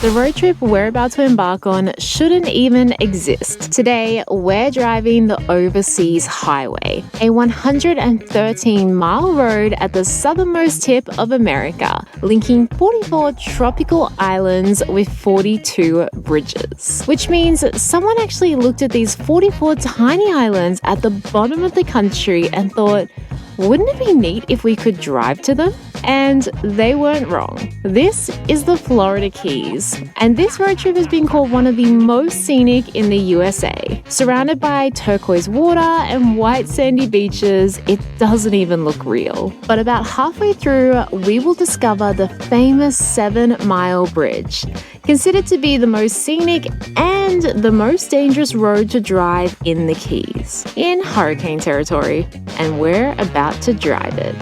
The road trip we're about to embark on shouldn't even exist. Today, we're driving the Overseas Highway, a 113-mile road at the southernmost tip of America, linking 44 tropical islands with 42 bridges. Which means someone actually looked at these 44 tiny islands at the bottom of the country and thought, wouldn't it be neat if we could drive to them? And they weren't wrong. This is the Florida Keys, and this road trip has been called one of the most scenic in the USA. Surrounded by turquoise water and white sandy beaches, it doesn't even look real. But about halfway through, we will discover the famous 7-mile bridge, considered to be the most scenic and the most dangerous road to drive in the Keys, in hurricane territory, and we're about to drive it.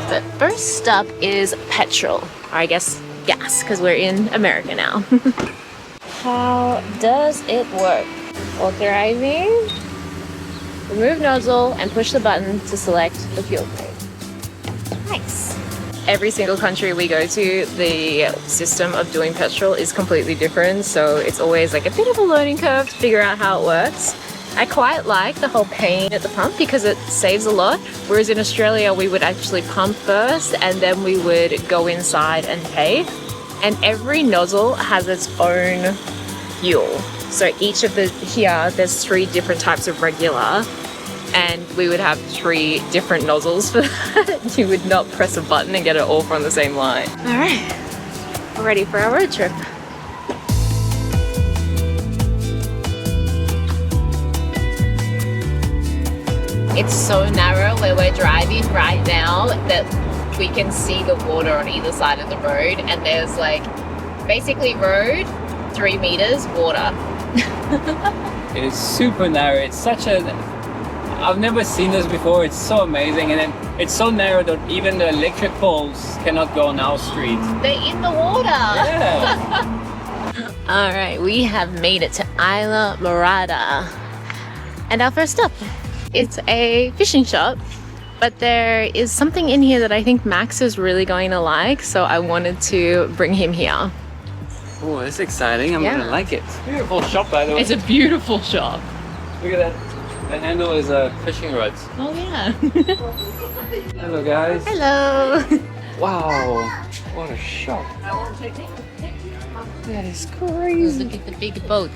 The first stop is petrol, or I guess gas, because we're in America now. How does it work? Authorizing, remove nozzle, and push the button to select the fuel grade. Nice. Every single country we go to, the system of doing petrol is completely different, so it's always like a bit of a learning curve to figure out how it works. I quite like the whole paying at the pump because it saves a lot, whereas in Australia we would actually pump first and then we would go inside and pay. And every nozzle has its own fuel. So each of here there's 3 different types of regular, and we would have 3 different nozzles for that. You would not press a button and get it all from the same line. All right, we're ready for our road trip. It's so narrow where we're driving right now that we can see the water on either side of the road, and there's like basically road, 3 meters, water. It is super narrow. It's such a... I've never seen this before. It's so amazing, and then it's so narrow that even the electric poles cannot go on our street. They're in the water. Yeah. All right, we have made it to Islamorada, and our first stop. It's a fishing shop, but there is something in here that I think Max is really going to like, so I wanted to bring him here. Oh, that's exciting. I'm gonna like it. Beautiful shop, by the way. It's a beautiful shop. Look at that. The handle is a fishing rod. Oh yeah. Hello, guys. Hello. Wow, what a shop. That is crazy. Look at the big boat.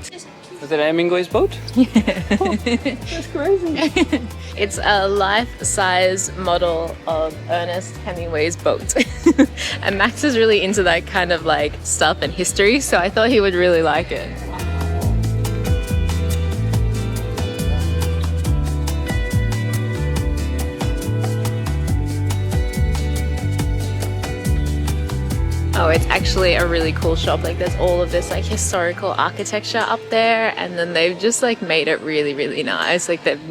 Is that Hemingway's boat? Yeah. Oh, that's crazy. It's a life-size model of Ernest Hemingway's boat. And Max is really into that kind of like stuff and history, so I thought he would really like it. Oh, it's actually a really cool shop. Like there's all of this like historical architecture up there, and then they've just like made it really, really nice. Like they've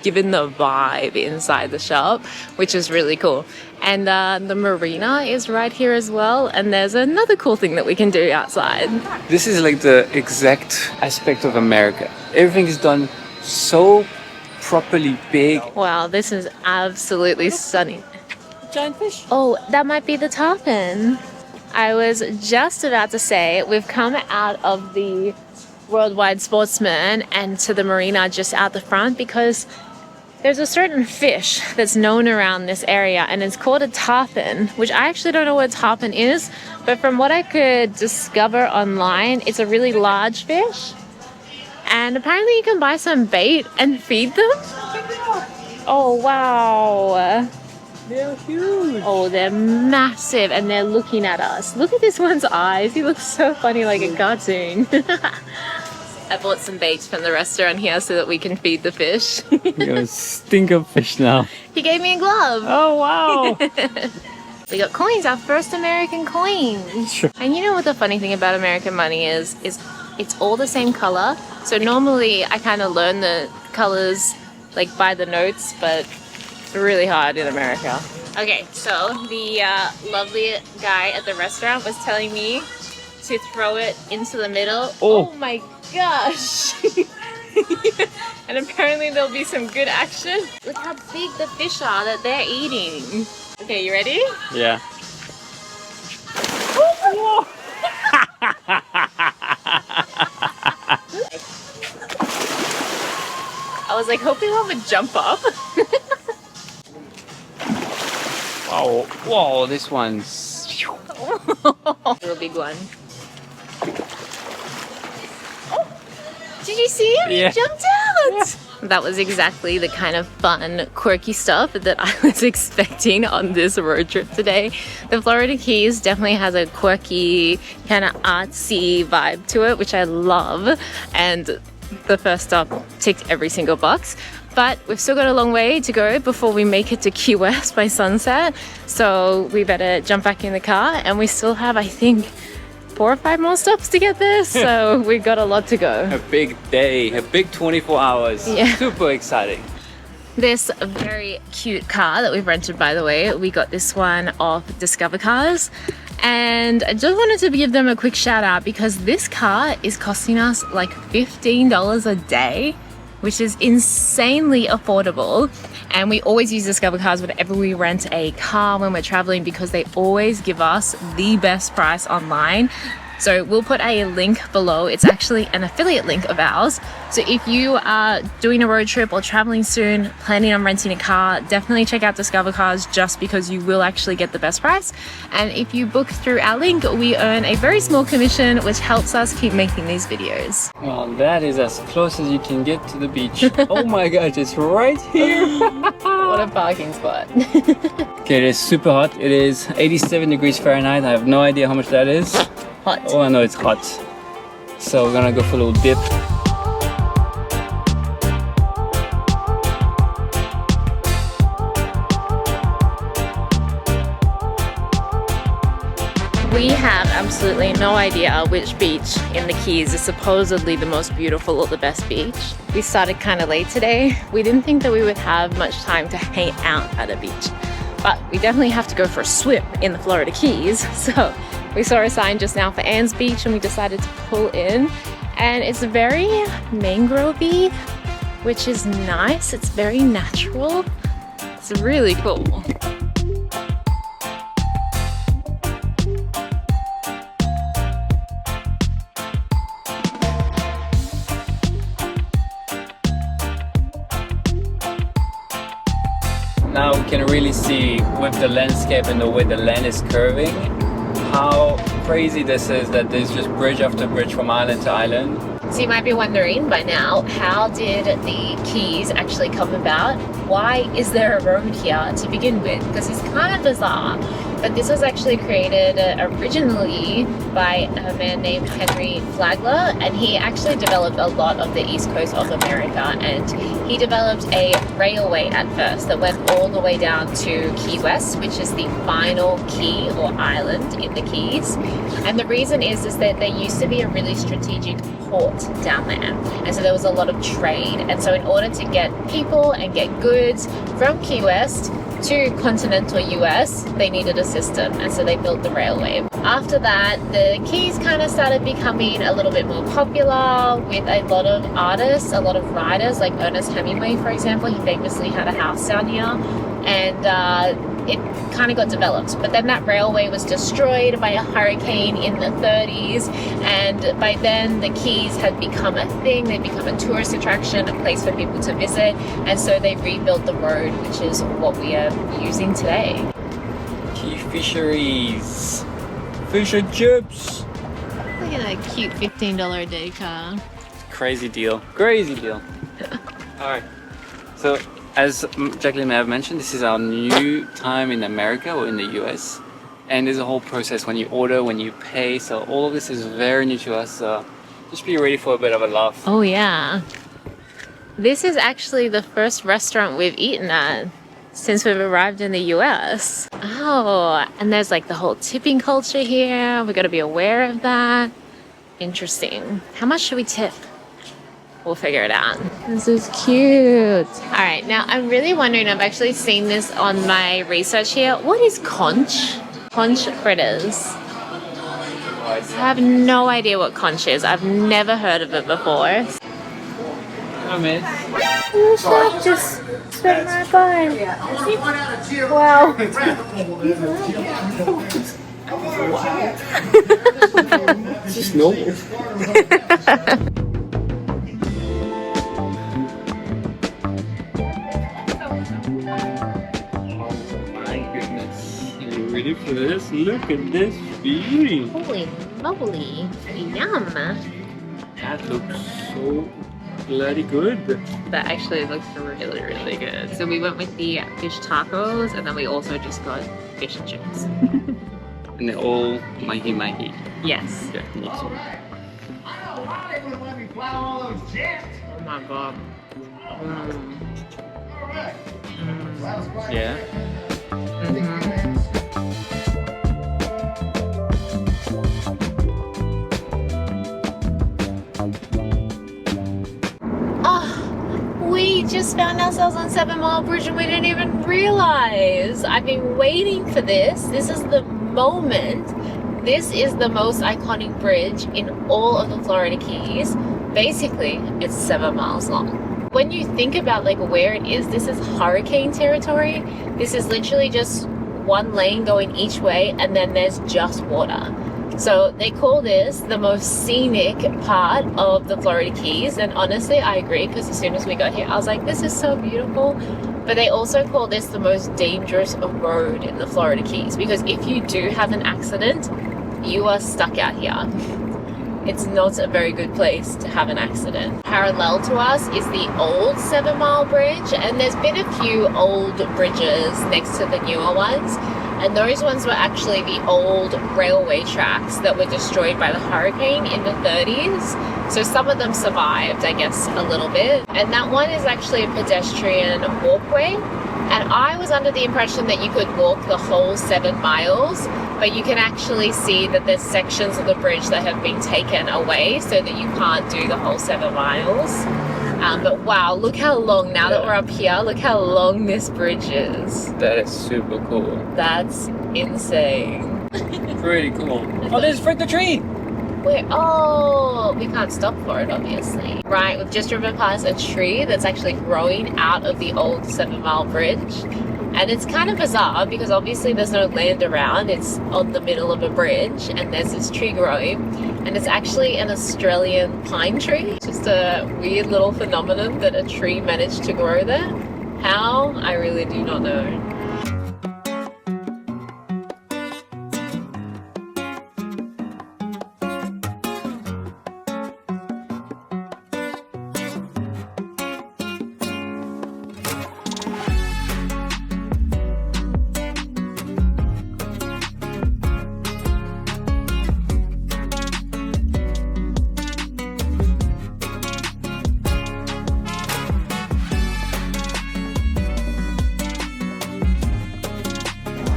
given the vibe inside the shop, which is really cool. And the marina is right here as well, and there's another cool thing that we can do outside. This is like the exact aspect of America. Everything is done so properly big. Wow, this is absolutely stunning. Giant fish. Oh, that might be the tarpon. I was just about to say we've come out of the Worldwide Sportsman and to the marina just out the front because there's a certain fish that's known around this area, and it's called a tarpon, which I actually don't know what a tarpon is, but from what I could discover online, it's a really large fish. And apparently you can buy some bait and feed them. Oh, wow. They're huge. Oh, they're massive, and they're looking at us. Look at this one's eyes. He looks so funny, like a cartoon. I bought some bait from the restaurant here so that we can feed the fish. You're a stink of fish now. He gave me a glove. Oh, wow. We got coins, our first American coins. Sure. And you know what the funny thing about American money is it's all the same color. So normally I kind of learn the colors like by the notes, but really hard in America. Okay, so the lovely guy at the restaurant was telling me to throw it into the middle. Oh my gosh. And apparently there'll be some good action. Look how big the fish are that they're eating. Okay, you ready? Yeah. was like hoping one would jump up. Wow, whoa, this one's Real big one. Oh, did you see him? Yeah. He jumped out. That was exactly the kind of fun, quirky stuff that I was expecting on this road trip today. The Florida Keys definitely has a quirky, kind of artsy vibe to it, which I love. And the first stop ticked every single box. But we've still got a long way to go before we make it to Key West by sunset. So we better jump back in the car, and we still have, I think, 4 or 5 more stops to get there. So we've got a lot to go. a big day, a big 24 hours. Yeah. Super exciting. This very cute car that we've rented, by the way, we got this one off Discover Cars. And I just wanted to give them a quick shout out because this car is costing us like $15 a day, which is insanely affordable. And we always use Discover Cars whenever we rent a car when we're traveling because they always give us the best price online. So we'll put a link below. It's actually an affiliate link of ours. So if you are doing a road trip or traveling soon, planning on renting a car, definitely check out Discover Cars just because you will actually get the best price. And if you book through our link, we earn a very small commission, which helps us keep making these videos. Well, that is as close as you can get to the beach. Oh my gosh, it's right here. What a parking spot. Okay, it is super hot. It is 87 degrees Fahrenheit. I have no idea how much that is. Hot. Oh, I know it's hot. So we're gonna go for a little dip. We have absolutely no idea which beach in the Keys is supposedly the most beautiful or the best beach. We started kind of late today. We didn't think that we would have much time to hang out at a beach, but we definitely have to go for a swim in the Florida Keys. So we saw a sign just now for Anne's Beach and we decided to pull in, and it's very mangrovey, which is nice. It's very natural. It's really cool. Now we can really see with the landscape and the way the land is curving how crazy this is, that there's just bridge after bridge from island to island. So you might be wondering by now, how did the Keys actually come about? Why is there a road here to begin with? Because it's kind of bizarre. But this was actually created originally by a man named Henry Flagler, and he actually developed a lot of the east coast of America, and he developed a railway at first that went all the way down to Key West, which is the final key or island in the Keys. And the reason is that there used to be a really strategic port down there, and so there was a lot of trade, and so in order to get people and get goods from Key West to continental US, they needed a system, and so they built the railway. After that, the Keys kind of started becoming a little bit more popular with a lot of artists, a lot of writers, like Ernest Hemingway, for example. He famously had a house down here, and it kind of got developed. But then that railway was destroyed by a hurricane in the 30s, and by then the Keys had become a thing. They'd become a tourist attraction, a place for people to visit, and so they rebuilt the road, which is what we are using today. Key fisheries. Fish and chips. Look at that cute $15 a day car. Crazy deal. Crazy deal. Alright. So, as Jacqueline may have mentioned, this is our new time in America or in the US. And there's a whole process when you order, when you pay. So all of this is very new to us. So just be ready for a bit of a laugh. Oh yeah. This is actually the first restaurant we've eaten at since we've arrived in the US. Oh, and there's like the whole tipping culture here. We got to be aware of that. Interesting. How much should we tip? We'll figure it out. This is cute. All right, now I'm really wondering, I've actually seen this on my research here. What is conch? Conch fritters. I have no idea what conch is. I've never heard of it before. Oh, man. Oh, stop, just spit my bun. Wow. It's just normal. ready for this. Look at this beauty. Holy moly. Yum. That looks so bloody good. That actually looks really, really good. So we went with the fish tacos and then we also just got fish and chips. And they're all mahi-mahi. Yes. Yeah, awesome. Oh my god. Yeah. We just found ourselves on 7 Mile Bridge and we didn't even realize. I've been waiting for this. This is the moment. This is the most iconic bridge in all of the Florida Keys. Basically, it's 7 miles long. When you think about like where it is, this is hurricane territory. This is literally just one lane going each way and then there's just water. So they call this the most scenic part of the Florida Keys, and honestly I agree, because as soon as we got here I was like, this is so beautiful. But they also call this the most dangerous road in the Florida Keys, because if you do have an accident, you are stuck out here. It's not a very good place to have an accident. Parallel to us is the old 7 Mile Bridge, and there's been a few old bridges next to the newer ones. And those ones were actually the old railway tracks that were destroyed by the hurricane in the 30s. So some of them survived, I guess, a little bit. And that one is actually a pedestrian walkway. And I was under the impression that you could walk the whole 7 miles, but you can actually see that there's sections of the bridge that have been taken away so that you can't do the whole 7 miles. But wow, look how long, now that we're up here, look how long this bridge is. That is super cool. That's insane. Pretty cool. Oh, there's Frick the tree! Oh, we can't stop for it, obviously. Right, we've just driven past a tree that's actually growing out of the old 7 Mile Bridge. And it's kind of bizarre because obviously there's no land around. It's on the middle of a bridge and there's this tree growing. And it's actually an Australian pine tree. Just a weird little phenomenon that a tree managed to grow there. How? I really do not know.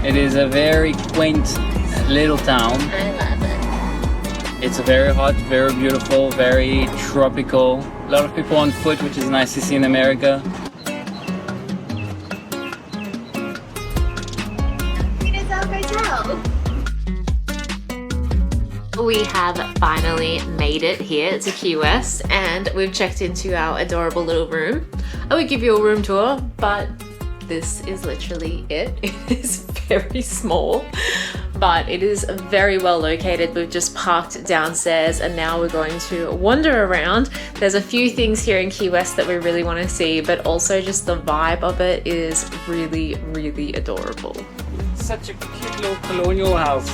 It is a very quaint little town. I love it. It's very hot, very beautiful, very tropical. A lot of people on foot, which is nice to see in America. We have finally made it here to Key West and we've checked into our adorable little room. I would give you a room tour, but this is literally it. It is very small, but it is very well located. We've just parked downstairs and now we're going to wander around. There's a few things here in Key West that we really want to see, but also just the vibe of it is really, really adorable. Such a cute little colonial house.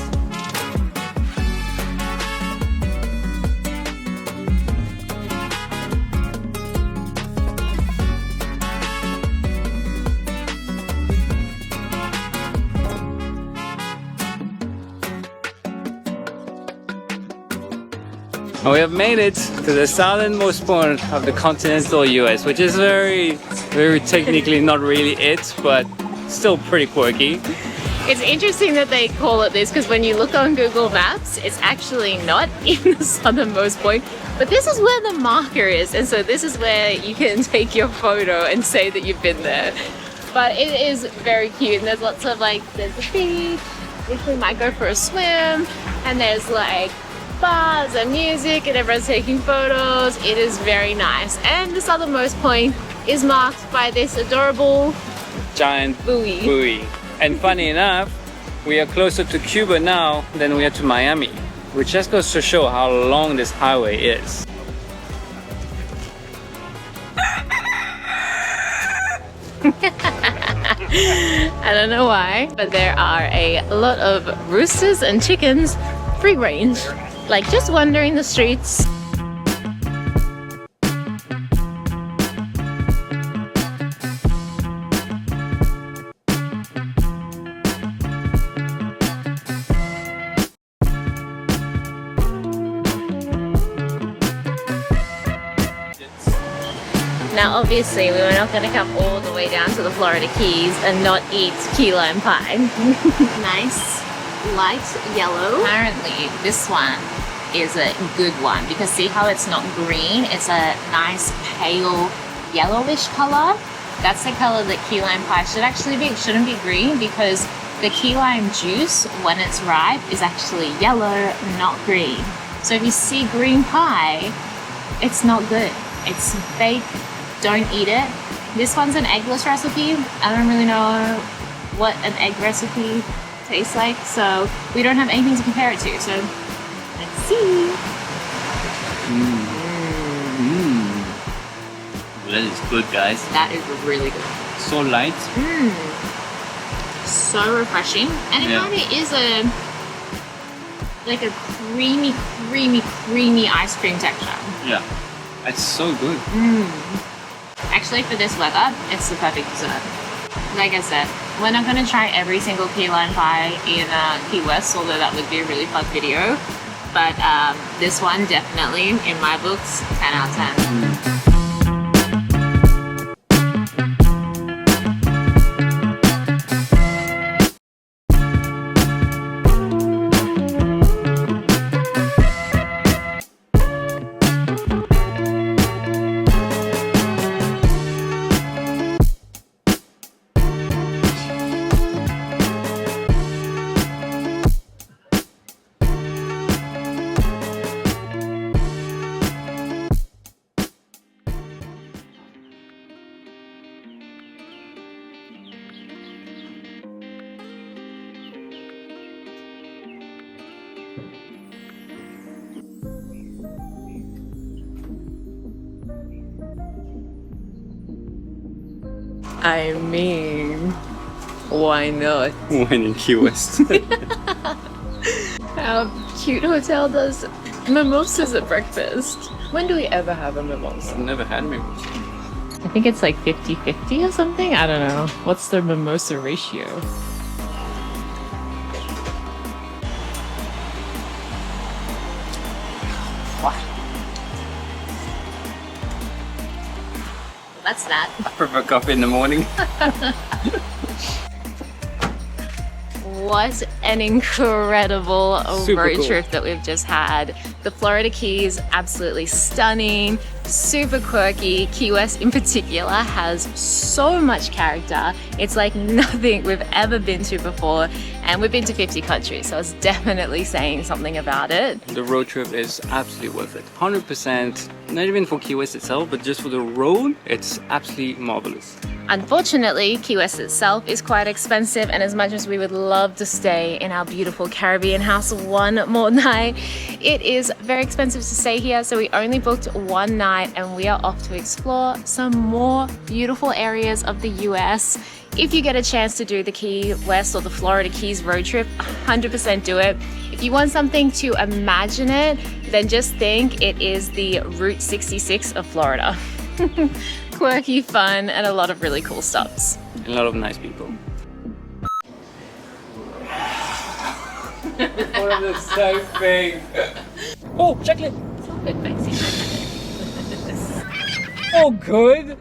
We have made it to the southernmost point of the continental US, which is very technically not really it, but still pretty quirky. It's interesting that they call it this because when you look on Google Maps, it's actually not in the southernmost point, but this is where the marker is, and so this is where you can take your photo and say that you've been there. But it is very cute, and there's lots of there's the beach, which we might go for a swim, and there's bars and music and everyone's taking photos. It is very nice, and the southernmost point is marked by this adorable giant buoy. And funny enough, we are closer to Cuba now than we are to Miami, which just goes to show how long this highway is. I don't know why, but there are a lot of roosters and chickens, free range, like just wandering the streets. Now obviously we were not going to come all the way down to the Florida Keys and not eat key lime pie. Nice light yellow. Apparently this one is a good one because see how it's not green, it's a nice pale yellowish color. That's the color that key lime pie should actually be. It shouldn't be green because the key lime juice when it's ripe is actually yellow, not green. So if you see green pie, it's not good. It's fake. Don't eat it. This one's an eggless recipe. I don't really know what an egg recipe tastes like, so we don't have anything to compare it to. So let's see. That is good, guys. That is really good. So light. So refreshing, and it kind of is like a creamy ice cream texture. Yeah, it's so good. Actually, for this weather, it's the perfect dessert. Like I said, we're not going to try every single key lime pie in Key West, although that would be a really fun video. But this one definitely, in my books, 10 out of 10. I mean, why not? When in Key West. Our cute hotel does mimosas at breakfast. When do we ever have a mimosa? I've never had mimosa. I think it's like 50-50 or something. I don't know. What's the mimosa ratio? That's that. I prefer coffee in the morning. What an incredible Super road cool. trip that we've just had. The Florida Keys, absolutely stunning, super quirky. Key West in particular has so much character. It's like nothing we've ever been to before, and we've been to 50 countries, so it's definitely saying something about it. The road trip is absolutely worth it. 100%, not even for Key West itself, but just for the road, it's absolutely marvelous. Unfortunately, Key West itself is quite expensive, and as much as we would love to stay in our beautiful Caribbean house one more night, it is very expensive to stay here, so we only booked one night and we are off to explore some more beautiful areas of the US. If you get a chance to do the Key West or the Florida Keys road trip, 100% do it. If you want something to imagine it, then just think it is the Route 66 of Florida. Quirky, fun, and a lot of really cool stops. A lot of nice people. One of the so big. Oh, Jacqueline! Good, Maxie. Oh, good!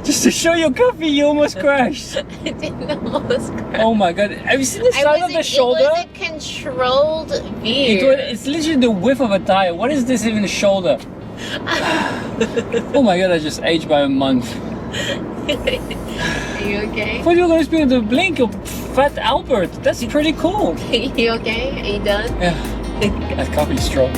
Just to show your coffee, you almost crashed. I didn't almost crash. Oh my god, have you seen the size of the shoulder? It was a controlled view. It's literally the width of a tire. What is this even a shoulder? Oh my god, I just aged by a month. Are you okay? I thought you were going to speak the blink of Fat Albert. That's pretty cool. Are you okay? Are you done? Yeah, that coffee's strong.